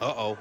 Uh-oh.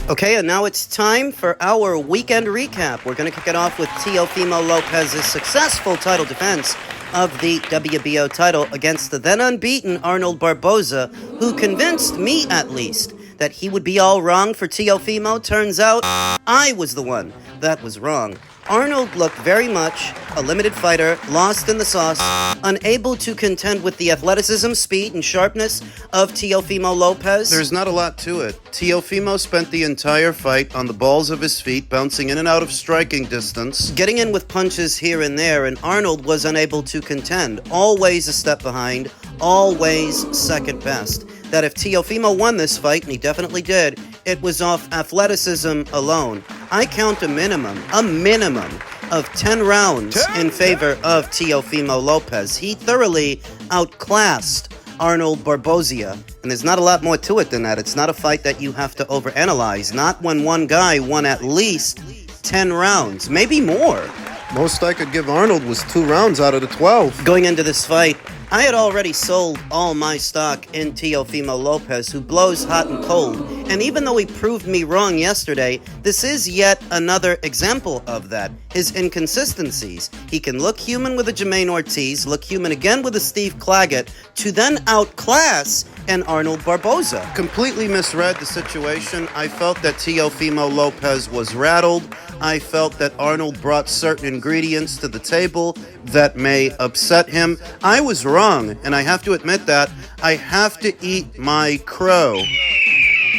Okay, and now it's time for our weekend recap. We're going to kick it off with Teofimo Lopez's successful title defense of the WBO title against the then unbeaten Arnold Barboza, who convinced me, at least, that he would be all wrong for Teofimo. Turns out I was the one that was wrong. Arnold looked very much a limited fighter, lost in the sauce, unable to contend with the athleticism, speed, and sharpness of Teofimo Lopez. There's not a lot to it. Teofimo spent the entire fight on the balls of his feet, bouncing in and out of striking distance, getting in with punches here and there, and Arnold was unable to contend. Always a step behind, always second best. That if Teofimo won this fight, and he definitely did, it was off athleticism alone. I count a minimum of 10 rounds in favor of Teofimo Lopez. He thoroughly outclassed Arnold Barboza, and there's not a lot more to it than that. It's not a fight that you have to overanalyze. Not when one guy won at least 10 rounds, maybe more. Most I could give Arnold was 2 rounds out of the 12. Going into this fight, I had already sold all my stock in Teofimo Lopez, who blows hot and cold. And even though he proved me wrong yesterday, this is yet another example of that. His inconsistencies. He can look human with a Jermaine Ortiz, look human again with a Steve Claggett, to then outclass an Arnold Barboza. Completely misread the situation. I felt that Teofimo Lopez was rattled. I felt that Arnold brought certain ingredients to the table that may upset him. I was wrong, and I have to admit that. I have to eat my crow.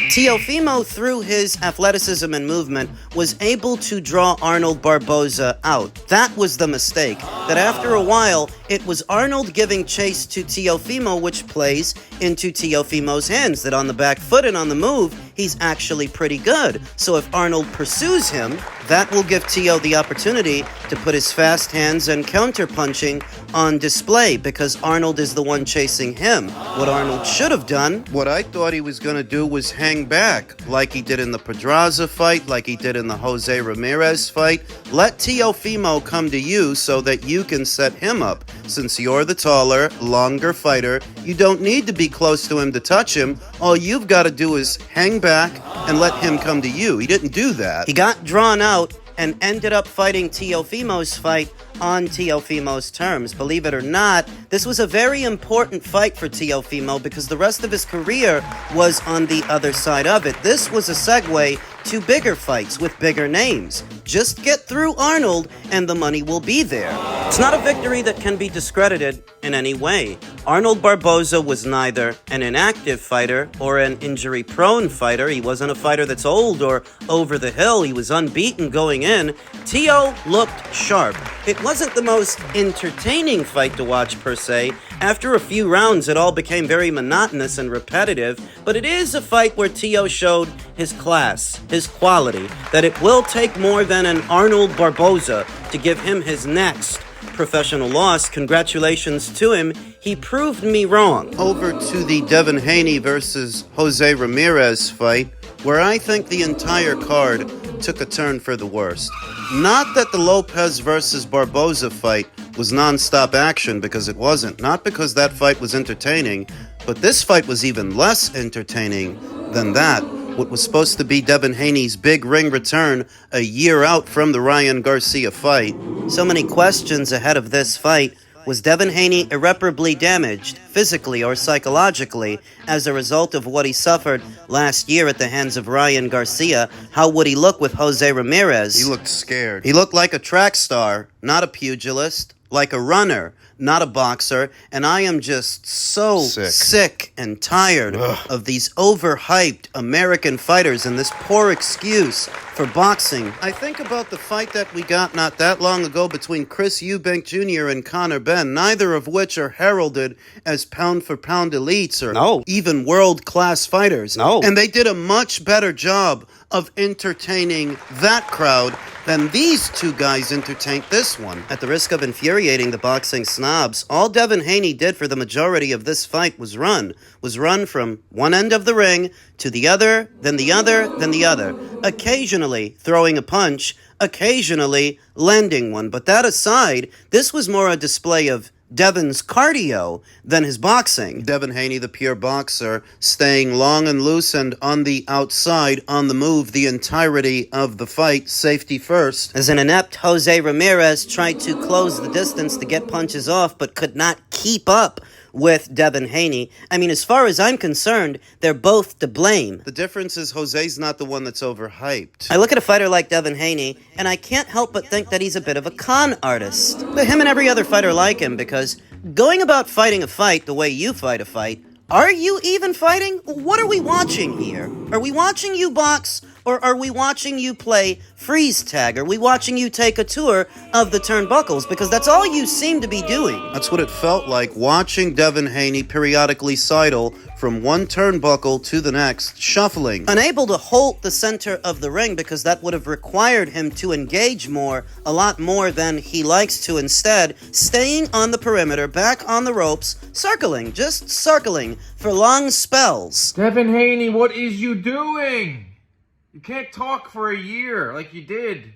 Teofimo, through his athleticism and movement, was able to draw Arnold Barboza out. That was the mistake. That after a while, it was Arnold giving chase to Teofimo, which plays into Teofimo's hands. That on the back foot and on the move, he's actually pretty good. So if Arnold pursues him, that will give Teo the opportunity to put his fast hands and counter-punching on display, because Arnold is the one chasing him. What Arnold should have done... What I thought he was going to do was hang back, like he did in the Pedraza fight, like he did in the Jose Ramirez fight. Let Teofimo come to you so that you can set him up. Since you're the taller, longer fighter, you don't need to be close to him to touch him. All you've got to do is hang back and let him come to you. He didn't do that. He got drawn out and ended up fighting Teofimo's fight on Teofimo's terms. Believe it or not, this was a very important fight for Teofimo because the rest of his career was on the other side of it. This was a segue to bigger fights with bigger names. Just get through Arnold and the money will be there. It's not a victory that can be discredited in any way. Arnold Barboza was neither an inactive fighter or an injury-prone fighter. He wasn't a fighter that's old or over the hill. He was unbeaten going in. Teo looked sharp. It wasn't the most entertaining fight to watch per se. After a few rounds, it all became very monotonous and repetitive, but it is a fight where Teo showed his class, his quality, that it will take more than an Arnold Barboza to give him his next professional loss. Congratulations to him. He proved me wrong. Over to the Devin Haney versus Jose Ramirez fight, where I think the entire card took a turn for the worst. Not that the Lopez versus Barboza fight was non-stop action, because it wasn't. Not because that fight was entertaining, but this fight was even less entertaining than that. What was supposed to be Devin Haney's big ring return a year out from the Ryan Garcia fight. So many questions ahead of this fight. Was Devin Haney irreparably damaged, physically or psychologically, as a result of what he suffered last year at the hands of Ryan Garcia? How would he look with Jose Ramirez? He looked scared. He looked like a track star, not a pugilist, like a runner, not a boxer, and I am just so sick and tired of these overhyped American fighters and this poor excuse for boxing. I think about the fight that we got not that long ago between Chris Eubank Jr. and Conor Benn, neither of which are heralded as pound-for-pound elites or even world-class fighters. And they did a much better job of entertaining that crowd than these two guys entertained this one. At the risk of infuriating the boxing snobs, all Devin Haney did for the majority of this fight was run from one end of the ring to the other, then the other, then the other, occasionally throwing a punch, occasionally landing one. But that aside, this was more a display of Devin's cardio than his boxing. Devin Haney, the pure boxer, staying long and loose and on the outside, on the move the entirety of the fight, safety first. As an inept Jose Ramirez tried to close the distance to get punches off, but could not keep up with Devin Haney. I mean, as far as I'm concerned, they're both to blame. The difference is Jose's not the one that's overhyped. I look at a fighter like Devin Haney, and I can't help but think that he's a bit of a con artist. But him and every other fighter like him, because going about fighting a fight the way you fight a fight, are you even fighting? What are we watching here? Are we watching you box, or are we watching you play freeze tag? Are we watching you take a tour of the turnbuckles? Because that's all you seem to be doing. That's what it felt like, watching Devin Haney periodically sidle from one turnbuckle to the next, shuffling. Unable to hold the center of the ring because that would have required him to engage more, a lot more than he likes to. Instead, staying on the perimeter, back on the ropes, circling, just circling for long spells. Devin Haney, what is you doing? You can't talk for a year like you did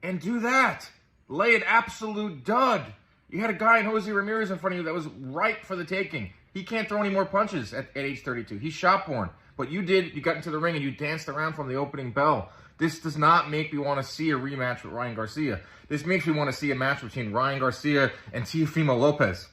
and do that. Lay an absolute dud. You had a guy in Jose Ramirez in front of you that was ripe for the taking. He can't throw any more punches at age 32. He's shot-born. But you did. You got into the ring and you danced around from the opening bell. This does not make me want to see a rematch with Ryan Garcia. This makes me want to see a match between Ryan Garcia and Teofimo Lopez.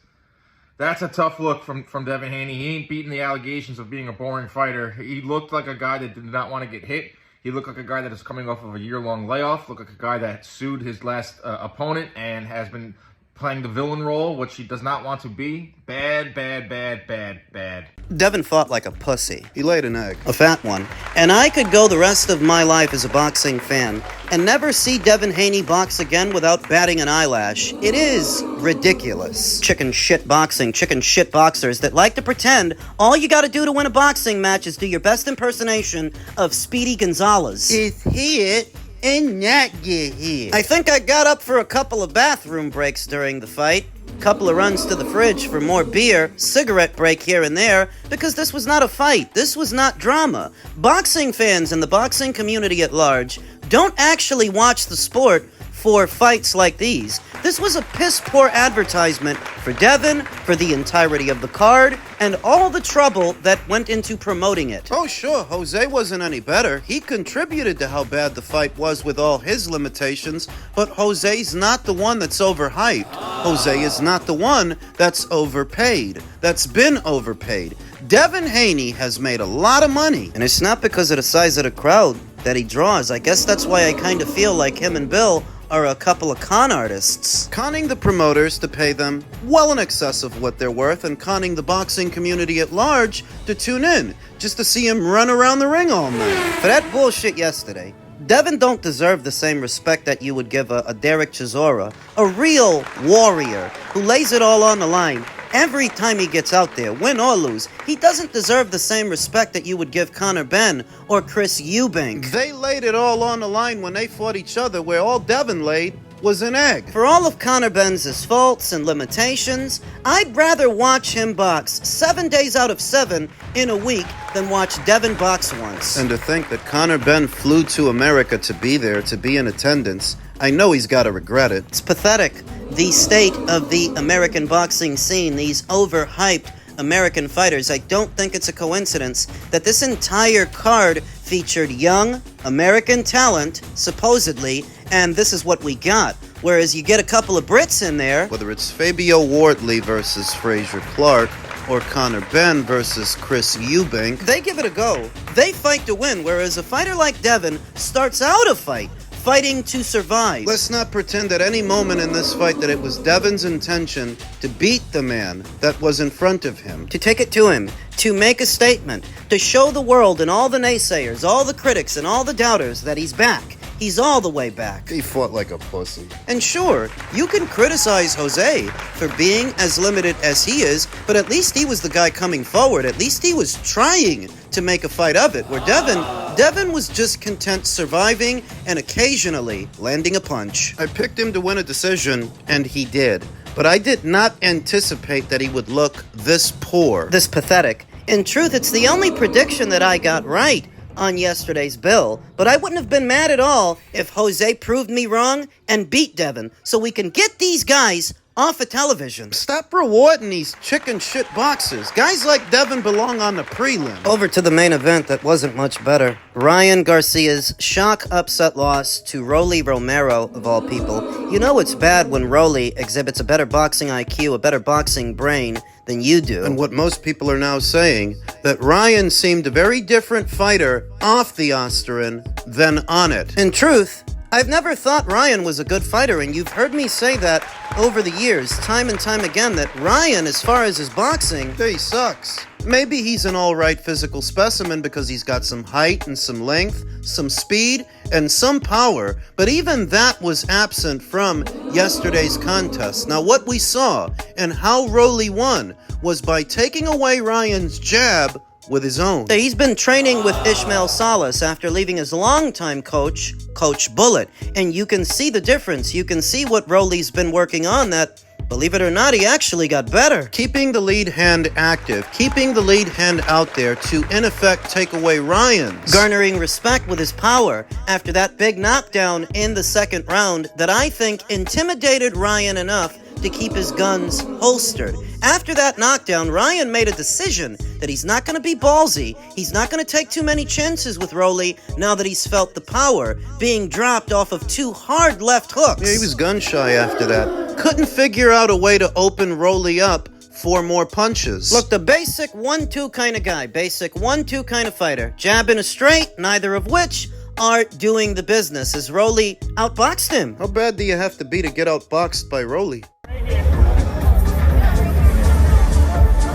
That's a tough look from Devin Haney. He ain't beating the allegations of being a boring fighter. He looked like a guy that did not want to get hit. He looked like a guy that is coming off of a year-long layoff. Looked like a guy that sued his last opponent and has been playing the villain role, which he does not want to be. Bad, bad, bad, bad, bad. Devin fought like a pussy. He laid an egg. A fat one. And I could go the rest of my life as a boxing fan and never see Devin Haney box again without batting an eyelash. It is ridiculous. Chicken shit boxing, chicken shit boxers that like to pretend all you gotta do to win a boxing match is do your best impersonation of Speedy Gonzalez. It's hit and not get hit. I think I got up for a couple of bathroom breaks during the fight. Couple of runs to the fridge for more beer, cigarette break here and there, because this was not a fight. This was not drama. Boxing fans and the boxing community at large don't actually watch the sport for fights like these. This was a piss-poor advertisement for Devin, for the entirety of the card, and all the trouble that went into promoting it. Oh, sure, Jose wasn't any better. He contributed to how bad the fight was with all his limitations, but Jose's not the one that's overhyped. Jose is not the one that's overpaid, that's been overpaid. Devin Haney has made a lot of money. And it's not because of the size of the crowd that he draws. I guess that's why I kind of feel like him and Bill are a couple of con artists. Conning the promoters to pay them well in excess of what they're worth, and conning the boxing community at large to tune in just to see him run around the ring all night. For that bullshit yesterday, Devin don't deserve the same respect that you would give a Derek Chisora, a real warrior who lays it all on the line. Every time he gets out there, win or lose, he doesn't deserve the same respect that you would give Conor Benn or Chris Eubank. They laid it all on the line when they fought each other, where all Devin laid was an egg. For all of Conor Benn's faults and limitations, I'd rather watch him box 7 days out of 7 in a week than watch Devin box once. And to think that Conor Benn flew to America to be there, to be in attendance, I know he's got to regret it. It's pathetic. The state of the American boxing scene, these overhyped American fighters. I don't think it's a coincidence that this entire card featured young American talent, supposedly, and this is what we got. whereas you get a couple of Brits in there. Whether it's Fabio Wortley versus Fraser Clark, or Conor Benn versus Chris Eubank, They give it a go. They fight to win, whereas a fighter like Devin starts out a fight fighting to survive. let's not pretend at any moment in this fight that it was Devin's intention to beat the man that was in front of him. To take it to him, to make a statement, to show the world and all the naysayers, all the critics and all the doubters that he's back. He's all the way back. He fought like a pussy. And sure, you can criticize Jose for being as limited as he is, but at least he was the guy coming forward. At least he was trying to make a fight of it, where Devin was just content surviving and occasionally landing a punch. I picked him to win a decision, and he did. But I did not anticipate that he would look this poor. This pathetic. In truth, it's the only prediction that I got right on yesterday's bill, but I wouldn't have been mad at all if Jose proved me wrong and beat Devin, so we can get these guys off of television. Stop rewarding these chicken shit boxers. Guys like Devin belong on the prelim. Over to the main event that wasn't much better. Ryan Garcia's shock upset loss to Rolly Romero, of all people. You know it's bad when Rolly exhibits a better boxing IQ, a better boxing brain than you do. And what most people are now saying, that Ryan seemed a very different fighter off the Osterin than on it. In truth, I've never thought Ryan was a good fighter, and you've heard me say that over the years, time and time again, that Ryan, as far as his boxing, He sucks. Maybe he's an alright physical specimen because he's got some height and some length, some speed, and some power, but even that was absent from yesterday's contest. Now, what we saw and how Rolly won was by taking away Ryan's jab with his own. he's been training with Ishmael Salas after leaving his longtime coach, Coach Bullet, and you can see the difference. You can see what Rolly's been working on that, believe it or not, he actually got better. Keeping the lead hand active, keeping the lead hand out there to, in effect, take away Ryan's. Garnering respect with his power after that big knockdown in the second round that I think intimidated Ryan enough to keep his guns holstered. After that knockdown, Ryan made a decision that he's not going to be ballsy. He's not going to take too many chances with Rolly now that he's felt the power being dropped off of two hard left hooks. Yeah, he was gun shy after that. Couldn't figure out a way to open Rolly up for more punches. Look, the basic 1-2 kind of guy, basic 1-2 kind of fighter. Jab in a straight, neither of which are doing the business, as Rolly outboxed him. How bad do you have to be to get outboxed by Rolly?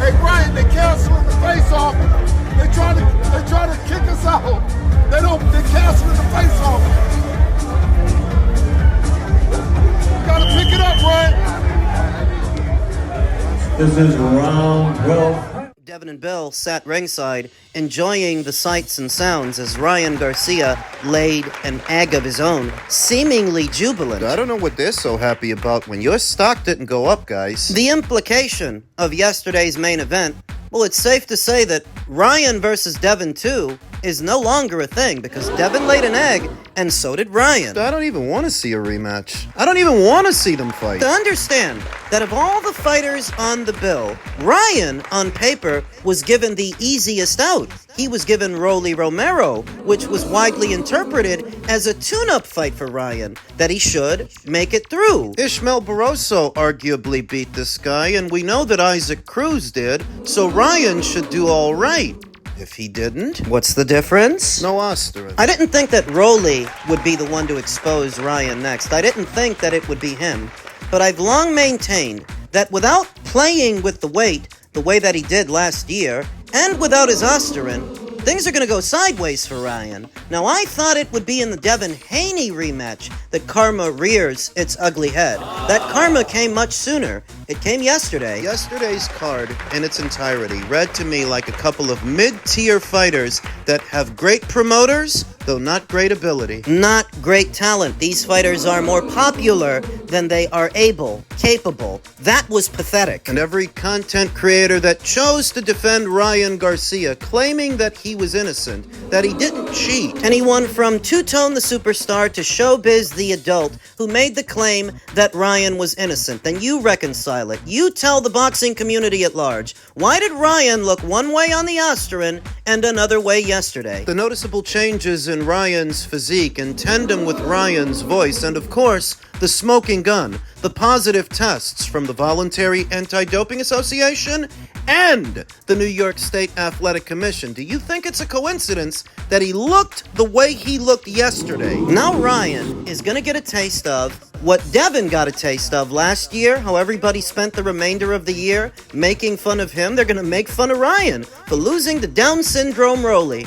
Hey Brian, they canceling the face off. They trying to kick us out. They canceling the face off. You gotta pick it up, Brian. This is round 12. Devin and Bill sat ringside, enjoying the sights and sounds as Ryan Garcia laid an egg of his own, seemingly jubilant. I don't know what they're so happy about when your stock didn't go up, guys. The implication of yesterday's main event, well, it's safe to say that Ryan versus Devin 2 is no longer a thing, because Devin laid an egg, and so did Ryan. I don't even want to see a rematch. I don't even want to see them fight. To understand that of all the fighters on the bill, Ryan, on paper, was given the easiest out. He was given Rolly Romero, which was widely interpreted as a tune-up fight for Ryan, that he should make it through. Ishmael Barboza arguably beat this guy, and we know that Isaac Cruz did, so Ryan should do all right. If he didn't, What's the difference? no Osterin. I didn't think that Rolly would be the one to expose Ryan next. I didn't think that it would be him. But I've long maintained that without playing with the weight the way that he did last year, and without his Osterin, things are going to go sideways for Ryan. Now, I thought it would be in the Devin Haney rematch that karma rears its ugly head. That karma came much sooner. It came yesterday. Yesterday's card in its entirety read to me like a couple of mid-tier fighters that have great promoters, though not great ability. Not great talent. These fighters are more popular than they are capable. That was pathetic. And every content creator that chose to defend Ryan Garcia, claiming that he was innocent, that he didn't cheat. Anyone from Two-Tone the Superstar to Showbiz the Adult who made the claim that Ryan was innocent, then you reconcile it. You tell the boxing community at large. Why did Ryan look one way on the Osterin and another way yesterday. The noticeable changes in Ryan's physique in tandem with Ryan's voice, and of course, the smoking gun, the positive tests from the Voluntary Anti-Doping Association and the New York State Athletic Commission. Do you think it's a coincidence that he looked the way he looked yesterday? Now Ryan is going to get a taste of what Devin got a taste of last year, how everybody spent the remainder of the year making fun of him. They're going to make fun of Ryan for losing the Down syndrome rollie.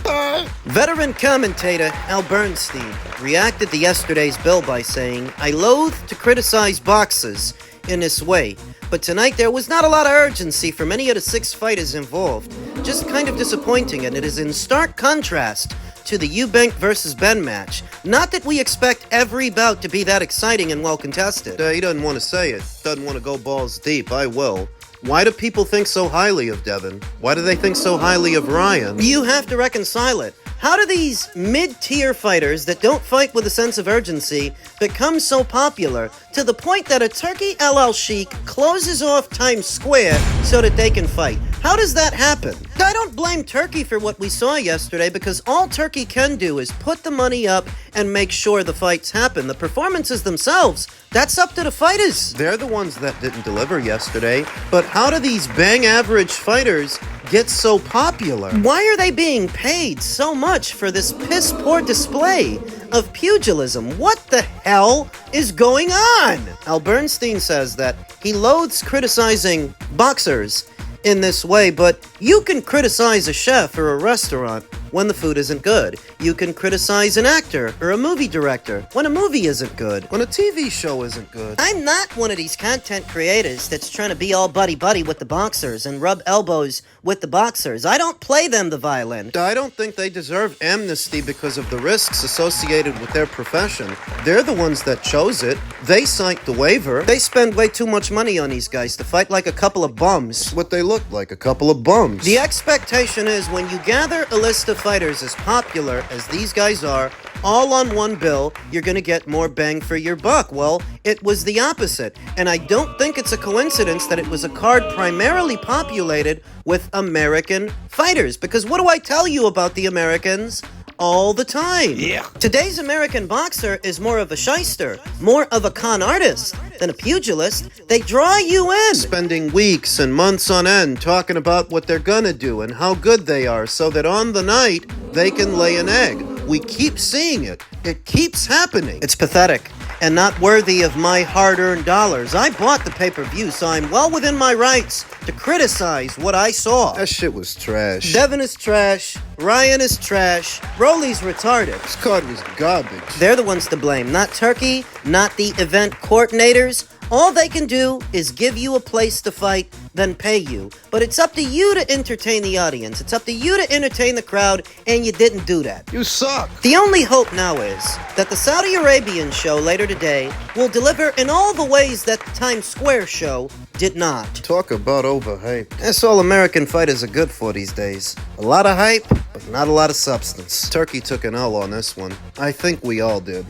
Veteran commentator Al Bernstein reacted to yesterday's bill by saying, "I loathe to criticize boxers in this way, but tonight there was not a lot of urgency from any of the 6 fighters involved. Just kind of disappointing, and it is in stark contrast to the Eubank versus Ben match. Not that we expect every bout to be that exciting and well contested." He doesn't want to say it. Doesn't want to go balls deep. I will. Why do people think so highly of Devin? Why do they think so highly of Ryan? You have to reconcile it. How do these mid-tier fighters that don't fight with a sense of urgency become so popular to the point that a Turki El Sheikh closes off Times Square so that they can fight? How does that happen? I don't blame Turki for what we saw yesterday, because all Turki can do is put the money up and make sure the fights happen. The performances themselves, that's up to the fighters. They're the ones that didn't deliver yesterday. But how do these bang-average fighters get so popular? Why are they being paid so much for this piss-poor display of pugilism? What the hell is going on? Al Bernstein says that he loathes criticizing boxers in this way, but you can criticize a chef or a restaurant when the food isn't good. You can criticize an actor or a movie director when a movie isn't good. When a TV show isn't good. I'm not one of these content creators that's trying to be all buddy-buddy with the boxers and rub elbows with the boxers. I don't play them the violin. I don't think they deserve amnesty because of the risks associated with their profession. They're the ones that chose it. They signed the waiver. They spend way too much money on these guys to fight like a couple of bums. That's what they look like, a couple of bums. The expectation is when you gather a list of fighters as popular as these guys are, all on one bill, you're going to get more bang for your buck. Well, it was the opposite. And I don't think it's a coincidence that it was a card primarily populated with American fighters. Because what do I tell you about the Americans all the time? Yeah. Today's American boxer is more of a shyster, more of a con artist than a pugilist. They draw you in. Spending weeks and months on end talking about what they're gonna do and how good they are so that on the night they can lay an egg. We keep seeing it. It keeps happening. It's pathetic and not worthy of my hard-earned dollars. I bought the pay-per-view, so I'm well within my rights to criticize what I saw. That shit was trash. Devin is trash. Ryan is trash. Rolly's retarded. This card was garbage. They're the ones to blame, not Turki, not the event coordinators. All they can do is give you a place to fight, then pay you. But it's up to you to entertain the audience. It's up to you to entertain the crowd, and you didn't do that. You suck. The only hope now is that the Saudi Arabian show later today will deliver in all the ways that the Times Square show did not. Talk about overhyped. That's all American fighters are good for these days. A lot of hype, but not a lot of substance. Turkey took an L on this one. I think we all did.